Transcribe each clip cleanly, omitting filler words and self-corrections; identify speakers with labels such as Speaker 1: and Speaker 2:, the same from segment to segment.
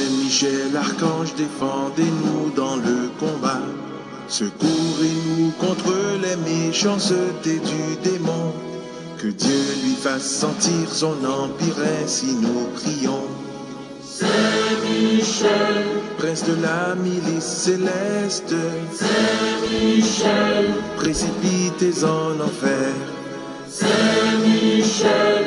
Speaker 1: Saint-Michel, archange, défendez-nous dans le combat. Secourez-nous contre les méchancetés du démon. Que Dieu lui fasse sentir son empire, ainsi nous prions.
Speaker 2: Saint-Michel,
Speaker 1: prince de la milice céleste,
Speaker 2: Saint-Michel,
Speaker 1: précipitez en enfer.
Speaker 2: Saint-Michel,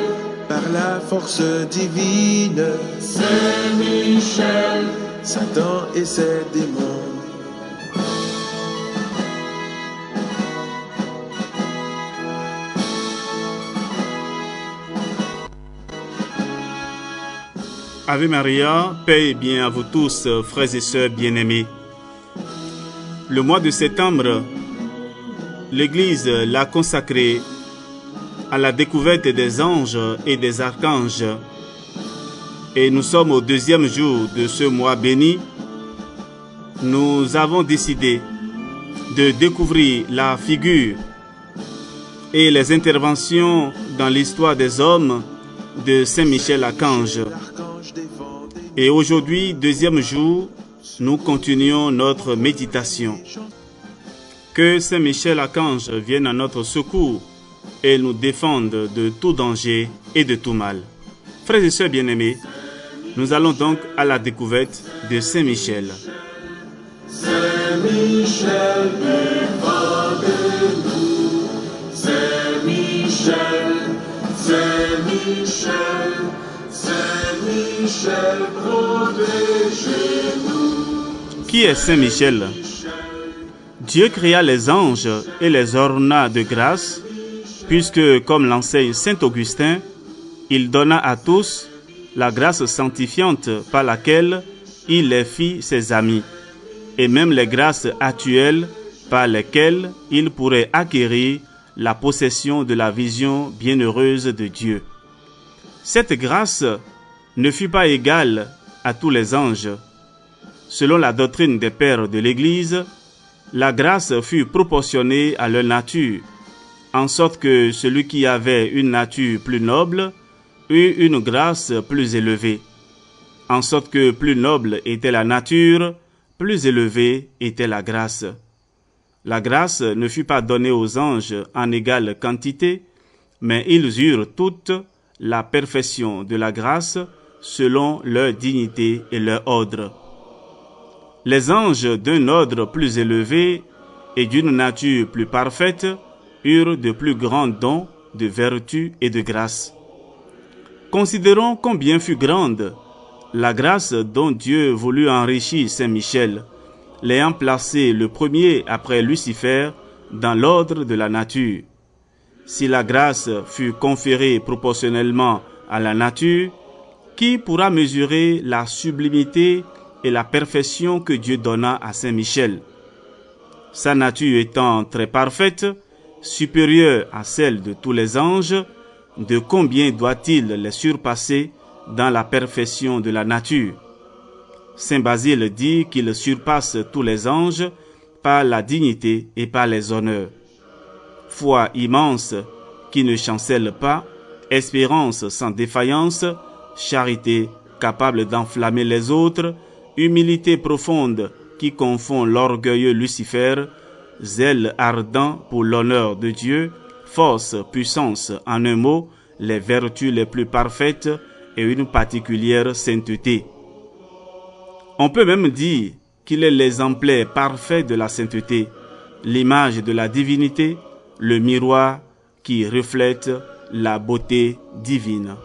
Speaker 1: par la force divine,
Speaker 2: Saint-Michel,
Speaker 1: Satan et ses démons.
Speaker 3: Ave Maria, paix et bien à vous tous, frères et sœurs bien-aimés. Le mois de septembre, l'Église l'a consacré à la découverte des anges et des archanges. Et nous sommes au deuxième jour de ce mois béni. Nous avons décidé de découvrir la figure et les interventions dans l'histoire des hommes de Saint Michel Archange. Et aujourd'hui, deuxième jour, nous continuons notre méditation. Que Saint Michel Archange vienne à notre secours et nous défende de tout danger et de tout mal. Frères et sœurs bien-aimés, nous allons donc à la découverte de Saint Michel.
Speaker 2: Saint Michel, défendez-nous. Saint Michel, Saint Michel, Saint Michel, protégez-nous.
Speaker 3: Qui est Saint Michel? Dieu créa les anges et les orna de grâce, puisque, comme l'enseigne saint Augustin, il donna à tous la grâce sanctifiante par laquelle il les fit ses amis, et même les grâces actuelles par lesquelles il pourrait acquérir la possession de la vision bienheureuse de Dieu. Cette grâce ne fut pas égale à tous les anges. Selon la doctrine des pères de l'Église, la grâce fut proportionnée à leur nature, en sorte que celui qui avait une nature plus noble eut une grâce plus élevée, en sorte que plus noble était la nature, plus élevée était la grâce. La grâce ne fut pas donnée aux anges en égale quantité, mais ils eurent toute la perfection de la grâce selon leur dignité et leur ordre. Les anges d'un ordre plus élevé et d'une nature plus parfaite eurent de plus grands dons de vertu et de grâce. Considérons combien fut grande la grâce dont Dieu voulut enrichir Saint Michel, l'ayant placé le premier après Lucifer dans l'ordre de la nature. Si la grâce fut conférée proportionnellement à la nature, qui pourra mesurer la sublimité et la perfection que Dieu donna à Saint Michel? Sa nature étant très parfaite, supérieure à celle de tous les anges, de combien doit-il les surpasser dans la perfection de la nature? Saint Basile dit qu'il surpasse tous les anges par la dignité et par les honneurs. Foi immense qui ne chancelle pas, espérance sans défaillance, charité capable d'enflammer les autres, humilité profonde qui confond l'orgueilleux Lucifer, zèle ardent pour l'honneur de Dieu, force, puissance, en un mot, les vertus les plus parfaites et une particulière sainteté. On peut même dire qu'il est l'exemplaire parfait de la sainteté, l'image de la divinité, le miroir qui reflète la beauté divine.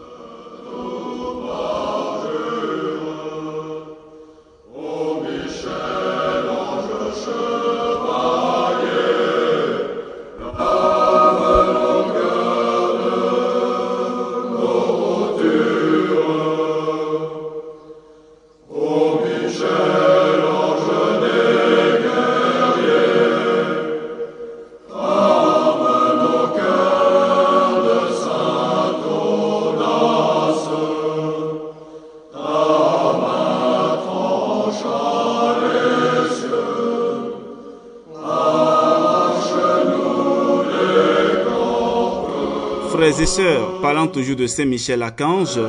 Speaker 3: Frères et sœurs, parlant toujours de Saint Michel Archange,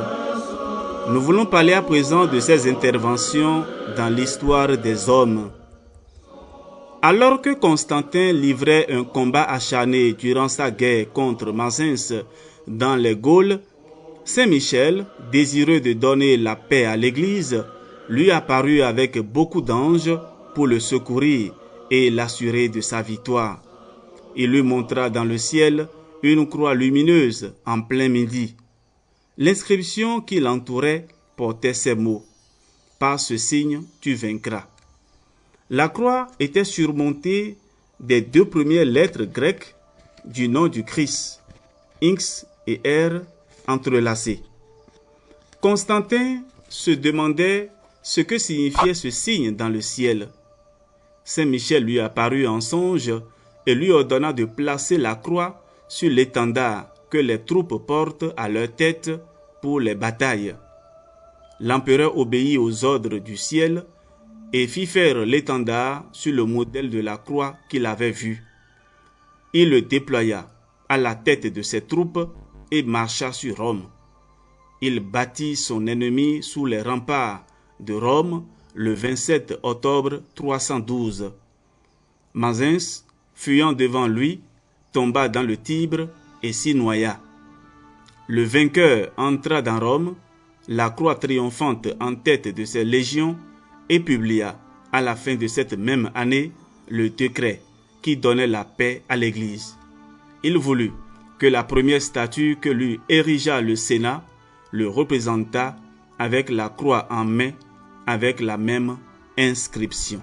Speaker 3: Nous voulons parler à présent de ses interventions dans l'histoire des hommes. Alors que Constantin livrait un combat acharné durant sa guerre contre Mazins dans les Gaules, Saint Michel, désireux de donner la paix à l'Église, lui apparut avec beaucoup d'anges pour le secourir et l'assurer de sa victoire. Il lui montra dans le ciel une croix lumineuse en plein midi. L'inscription qui l'entourait portait ces mots: « Par ce signe, tu vaincras ». La croix était surmontée des 2 premières lettres grecques du nom du Christ, X et R entrelacées. Constantin se demandait ce que signifiait ce signe dans le ciel. Saint Michel lui apparut en songe et lui ordonna de placer la croix sur l'étendard que les troupes portent à leur tête pour les batailles. L'empereur obéit aux ordres du ciel et fit faire l'étendard sur le modèle de la croix qu'il avait vue. Il le déploya à la tête de ses troupes et marcha sur Rome. Il battit son ennemi sous les remparts de Rome le 27 octobre 312. Mazins, fuyant devant lui, tomba dans le Tibre et s'y noya. Le vainqueur entra dans Rome, la croix triomphante en tête de ses légions, et publia à la fin de cette même année le décret qui donnait la paix à l'Église. Il voulut que la première statue que lui érigea le Sénat le représentât avec la croix en main, avec la même inscription.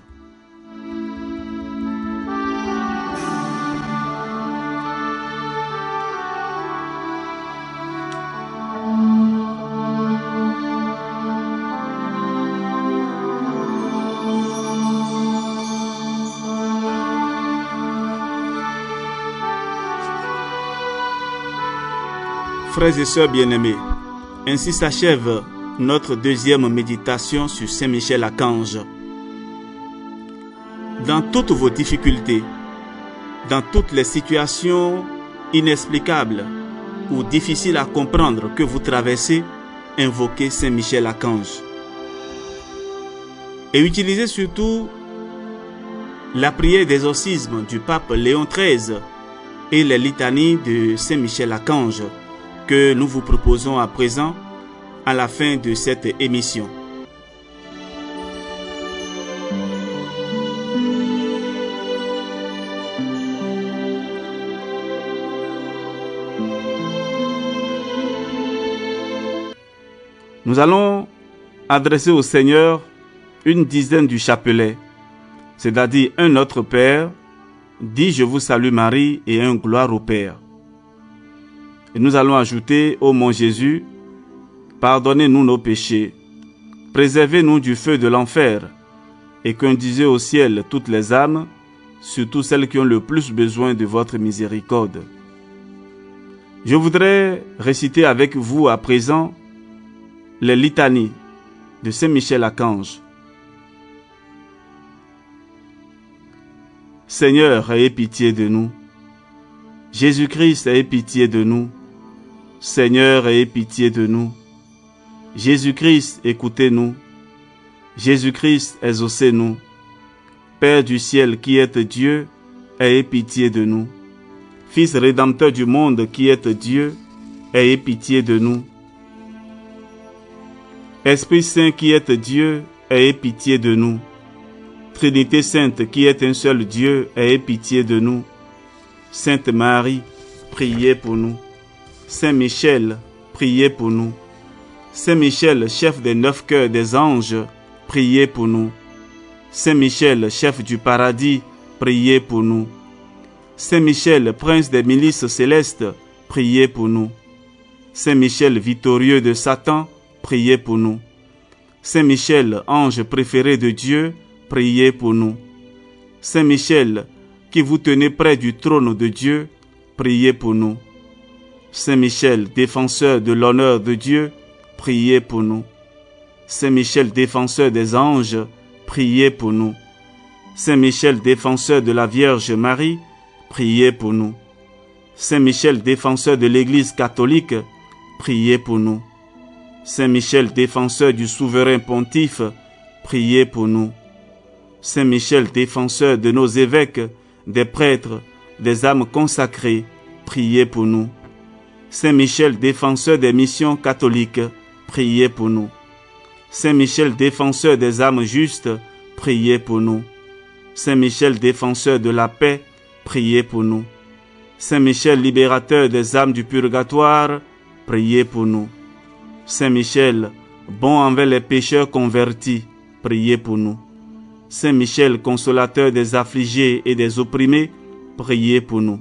Speaker 3: Frères et sœurs bien-aimés, ainsi s'achève notre deuxième méditation sur Saint Michel Archange. Dans toutes vos difficultés, dans toutes les situations inexplicables ou difficiles à comprendre que vous traversez, invoquez Saint Michel Archange. Et utilisez surtout la prière d'exorcisme du pape Léon XIII et les litanies de Saint Michel Archange que nous vous proposons à présent à la fin de cette émission. Nous allons adresser au Seigneur une dizaine du chapelet, c'est-à-dire un Notre Père, dit Je vous salue Marie et un Gloire au Père. Et nous allons ajouter, ô mon Jésus, pardonnez-nous nos péchés, préservez-nous du feu de l'enfer, et conduisez au ciel toutes les âmes, surtout celles qui ont le plus besoin de votre miséricorde. Je voudrais réciter avec vous à présent les litanies de Saint Michel Archange. Seigneur, ayez pitié de nous. Jésus-Christ, ayez pitié de nous. Seigneur, ayez pitié de nous. Jésus-Christ, écoutez-nous. Jésus-Christ, exaucez-nous. Père du ciel qui êtes Dieu, ayez pitié de nous. Fils rédempteur du monde qui êtes Dieu, ayez pitié de nous. Esprit Saint qui êtes Dieu, ayez pitié de nous. Trinité Sainte qui est un seul Dieu, ayez pitié de nous. Sainte Marie, priez pour nous. Saint Michel, priez pour nous. Saint Michel, chef des 9 cœurs des anges, priez pour nous. Saint Michel, chef du paradis, priez pour nous. Saint Michel, prince des milices célestes, priez pour nous. Saint Michel, victorieux de Satan, priez pour nous. Saint Michel, ange préféré de Dieu, priez pour nous. Saint Michel, qui vous tenez près du trône de Dieu, priez pour nous. Saint Michel, défenseur de l'honneur de Dieu, priez pour nous. Saint Michel, défenseur des anges, priez pour nous. Saint Michel, défenseur de la Vierge Marie, priez pour nous. Saint Michel, défenseur de l'Église catholique, priez pour nous. Saint Michel, défenseur du souverain pontife, priez pour nous. Saint Michel, défenseur de nos évêques, des prêtres, des âmes consacrées, priez pour nous. Saint Michel, défenseur des missions catholiques, priez pour nous. Saint Michel, défenseur des âmes justes, priez pour nous. Saint Michel, défenseur de la paix, priez pour nous. Saint Michel, libérateur des âmes du purgatoire, priez pour nous. Saint Michel, bon envers les pécheurs convertis, priez pour nous. Saint Michel, consolateur des affligés et des opprimés, priez pour nous.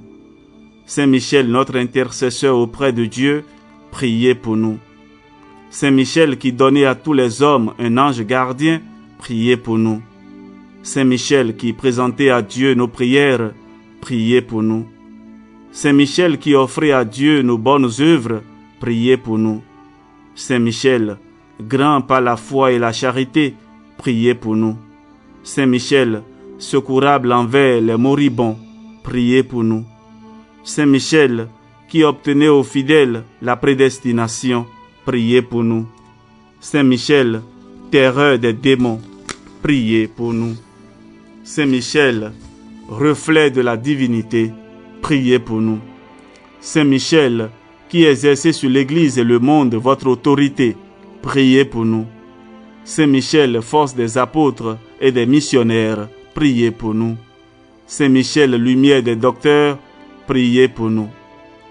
Speaker 3: Saint Michel, notre intercesseur auprès de Dieu, priez pour nous. Saint Michel, qui donnait à tous les hommes un ange gardien, priez pour nous. Saint Michel, qui présentait à Dieu nos prières, priez pour nous. Saint Michel, qui offrait à Dieu nos bonnes œuvres, priez pour nous. Saint Michel, grand par la foi et la charité, priez pour nous. Saint Michel, secourable envers les moribonds, priez pour nous. Saint Michel, qui obtenait aux fidèles la prédestination, priez pour nous. Saint Michel, terreur des démons, priez pour nous. Saint Michel, reflet de la divinité, priez pour nous. Saint Michel, qui exercez sur l'Église et le monde votre autorité, priez pour nous. Saint Michel, force des apôtres et des missionnaires, priez pour nous. Saint Michel, lumière des docteurs, priez pour nous.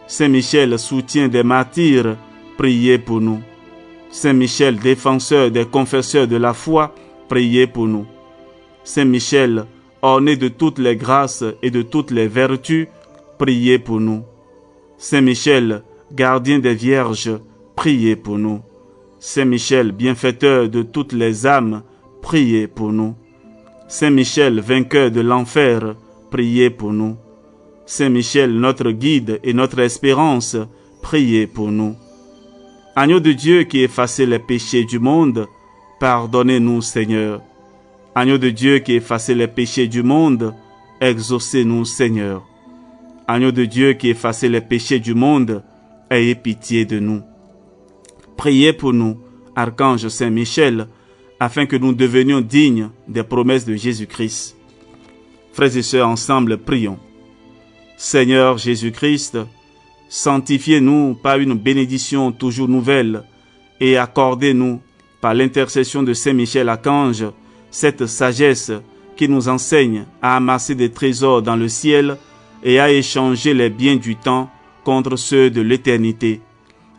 Speaker 3: Saint Michel, soutien des martyrs, priez pour nous. Saint Michel, défenseur des confesseurs de la foi, priez pour nous. Saint Michel, orné de toutes les grâces et de toutes les vertus, priez pour nous. Saint Michel, gardien des vierges, priez pour nous. Saint Michel, bienfaiteur de toutes les âmes, priez pour nous. Saint Michel, vainqueur de l'enfer, priez pour nous. Saint Michel, notre guide et notre espérance, priez pour nous. Agneau de Dieu qui effacez les péchés du monde, pardonnez-nous, Seigneur. Agneau de Dieu qui effacez les péchés du monde, exaucez-nous, Seigneur. Agneau de Dieu qui effacez les péchés du monde, ayez pitié de nous. Priez pour nous, Archange Saint Michel, afin que nous devenions dignes des promesses de Jésus-Christ. Frères et sœurs, ensemble, prions. Seigneur Jésus-Christ, sanctifiez-nous par une bénédiction toujours nouvelle et accordez-nous, par l'intercession de Saint Michel Archange, cette sagesse qui nous enseigne à amasser des trésors dans le ciel et à échanger les biens du temps contre ceux de l'éternité.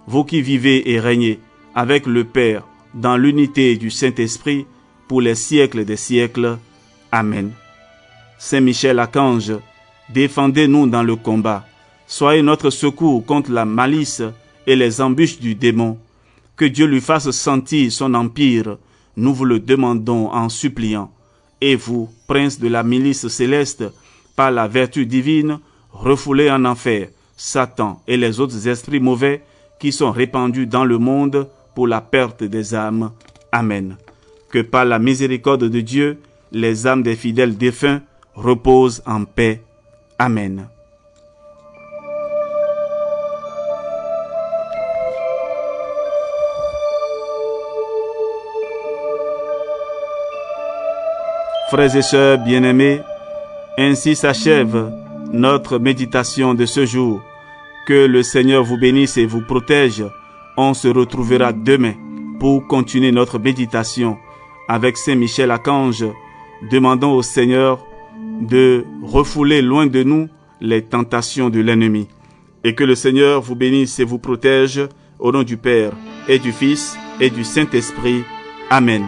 Speaker 3: Vous qui vivez et régnez avec le Père dans l'unité du Saint-Esprit pour les siècles des siècles. Amen. Saint Michel Archange, défendez-nous dans le combat. Soyez notre secours contre la malice et les embûches du démon. Que Dieu lui fasse sentir son empire, nous vous le demandons en suppliant. Et vous, prince de la milice céleste, par la vertu divine, refoulez en enfer Satan et les autres esprits mauvais qui sont répandus dans le monde pour la perte des âmes. Amen. Que par la miséricorde de Dieu, les âmes des fidèles défunts reposent en paix. Amen. Frères et sœurs bien-aimés, ainsi s'achève notre méditation de ce jour. Que le Seigneur vous bénisse et vous protège. On se retrouvera demain pour continuer notre méditation avec Saint Michel Archange. Demandons au Seigneur de refouler loin de nous les tentations de l'ennemi. Et que le Seigneur vous bénisse et vous protège au nom du Père et du Fils et du Saint-Esprit. Amen.